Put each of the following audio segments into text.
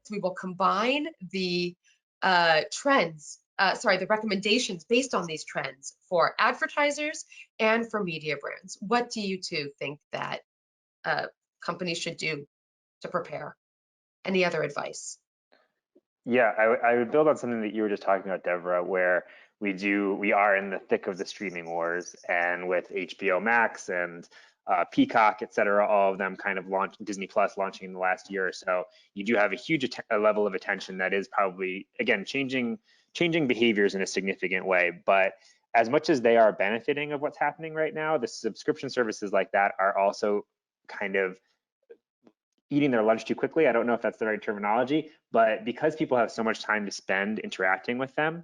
we will combine the the recommendations based on these trends for advertisers and for media brands. What do you two think that companies should do to prepare? Any other advice? Yeah, I would build on something that you were just talking about, Deborah, where we are in the thick of the streaming wars, and with HBO Max and Peacock, et cetera, all of them kind of launched, Disney Plus launching in the last year or so, you do have a huge level of attention that is probably, again, changing behaviors in a significant way. But as much as they are benefiting of what's happening right now, the subscription services like that are also kind of eating their lunch too quickly. I don't know if that's the right terminology, but because people have so much time to spend interacting with them,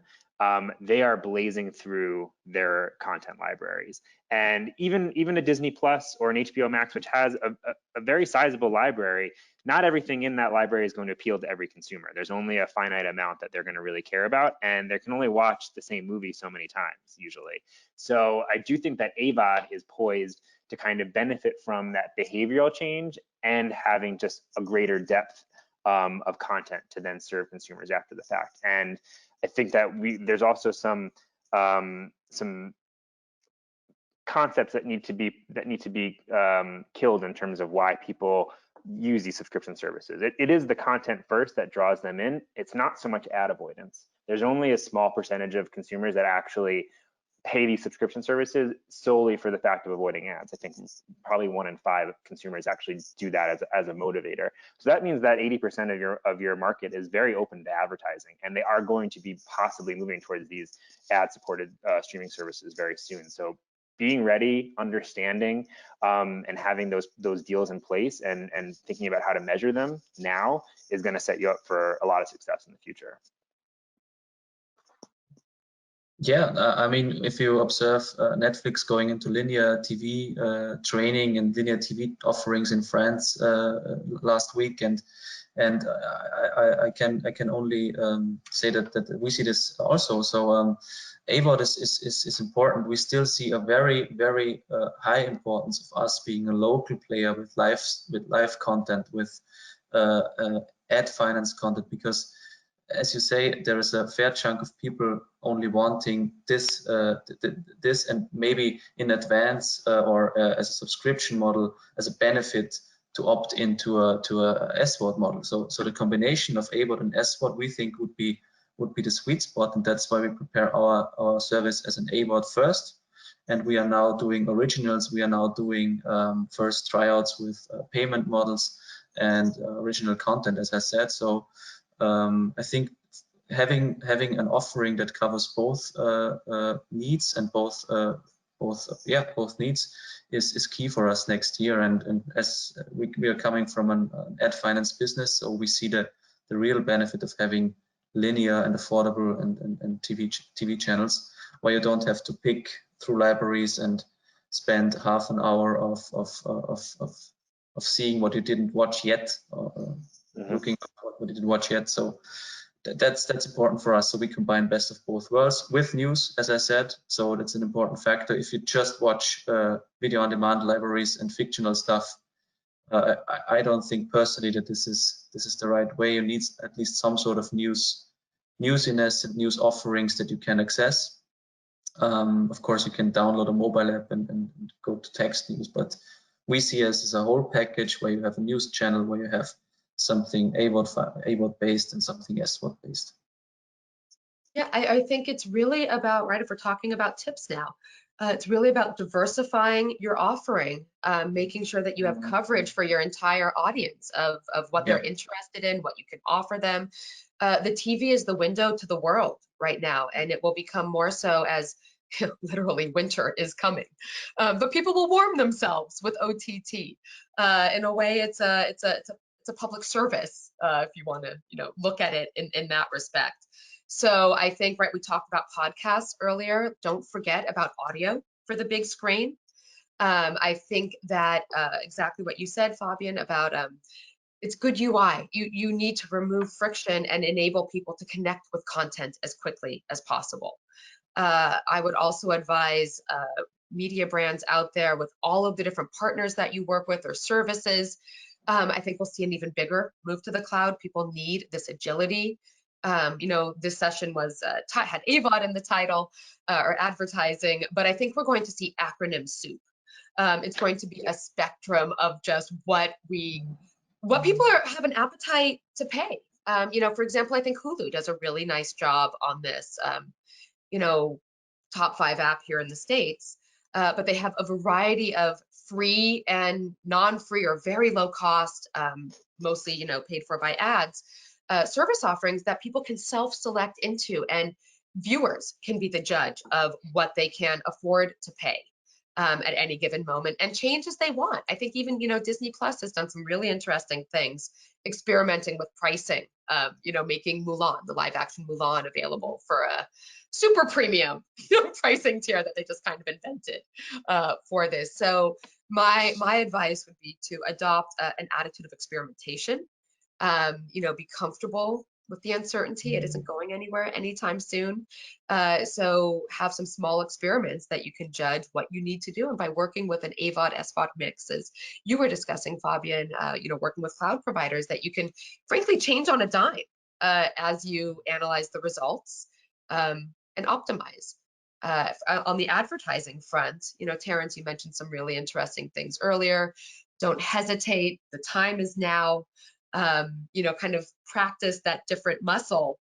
they are blazing through their content libraries. And even a Disney Plus or an HBO Max, which has a very sizable library, not everything in that library is going to appeal to every consumer. There's only a finite amount that they're going to really care about, and they can only watch the same movie so many times usually. So I do think that AVOD is poised to kind of benefit from that behavioral change and having just a greater depth of content to then serve consumers after the fact. And I think that there's also some concepts that need to be killed in terms of why people use these subscription services. It is the content first that draws them in. It's not so much ad avoidance. There's only a small percentage of consumers that actually pay these subscription services solely for the fact of avoiding ads. I think probably 1 in 5 consumers actually do that as a motivator. So that means that 80% of your market is very open to advertising, and they are going to be possibly moving towards these ad-supported streaming services very soon. So being ready, understanding, and having those deals in place and thinking about how to measure them now is going to set you up for a lot of success in the future. Yeah, I mean, if you observe Netflix going into linear TV training and linear TV offerings in France last week, and I can only say that we see this also. So AVOD is important. We still see a very high importance of us being a local player with live content, with ad finance content, because as you say, there is a fair chunk of people only wanting this and maybe in advance or as a subscription model as a benefit to opt into a SVOD model. So the combination of AVOD and SVOD we think would be the sweet spot, and that's why we prepare our service as an AVOD first. And we are now doing originals. We are now doing first tryouts with payment models and original content, as I said. So I think having an offering that covers both needs and both needs is key for us next year. And as we are coming from an ad finance business, so we see the real benefit of having linear and affordable and TV channels where you don't have to pick through libraries and spend half an hour of seeing what you didn't watch yet, or looking at what we didn't watch yet. So that's important for us. So we combine best of both worlds with news, as I said. So that's an important factor. If you just watch video on demand libraries and fictional stuff, I don't think personally that this is the right way. You need at least some sort of newsiness and news offerings that you can access. Of course, you can download a mobile app and go to text news, but we see it as a whole package where you have a news channel, where you have something AVOD based and something SVOD based. Yeah, I think it's really about, right, if we're talking about tips now, it's really about diversifying your offering, making sure that you have coverage for your entire audience of what they're interested in, what you can offer them. The TV is the window to the world right now, and it will become more so as literally winter is coming. But people will warm themselves with OTT. In a way, it's a public service, if you want to, look at it in that respect. So I think, right, we talked about podcasts earlier. Don't forget about audio for the big screen. I think that exactly what you said, Fabian, about it's good UI. You need to remove friction and enable people to connect with content as quickly as possible. I would also advise media brands out there, with all of the different partners that you work with or services, I think we'll see an even bigger move to the cloud. People need this agility. This session was had AVOD in the title or advertising, but I think we're going to see acronym soup. It's going to be a spectrum of just what people have an appetite to pay. For example, I think Hulu does a really nice job on this. Top 5 app here in the States, but they have a variety of free and non-free or very low cost, mostly, paid for by ads, service offerings that people can self-select into, and viewers can be the judge of what they can afford to pay at any given moment and change as they want. I think even, Disney Plus has done some really interesting things, experimenting with pricing, making Mulan, the live action Mulan, available for a super premium pricing tier that they just kind of invented for this. So my advice would be to adopt an attitude of experimentation, be comfortable with the uncertainty. It isn't going anywhere anytime soon. So have some small experiments that you can judge what you need to do. And by working with an AVOD, SVOD mix, as you were discussing, Fabian, working with cloud providers that you can frankly change on a dime as you analyze the results and optimize. On the advertising front, Terrence, you mentioned some really interesting things earlier. Don't hesitate. The time is now. Kind of practice that different muscle.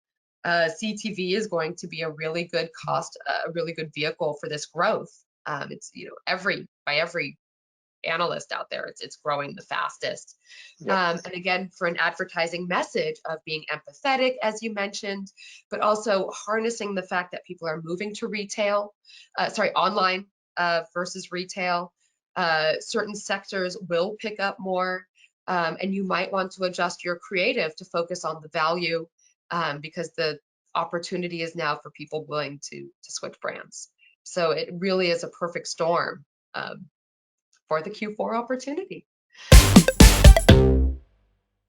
CTV is going to be a really good a really good vehicle for this growth. It's, by every analyst out there, it's growing the fastest. Yep. And again, for an advertising message of being empathetic, as you mentioned, but also harnessing the fact that people are moving to online versus retail. Certain sectors will pick up more. And you might want to adjust your creative to focus on the value because the opportunity is now for people willing to switch brands. So it really is a perfect storm for the Q4 opportunity.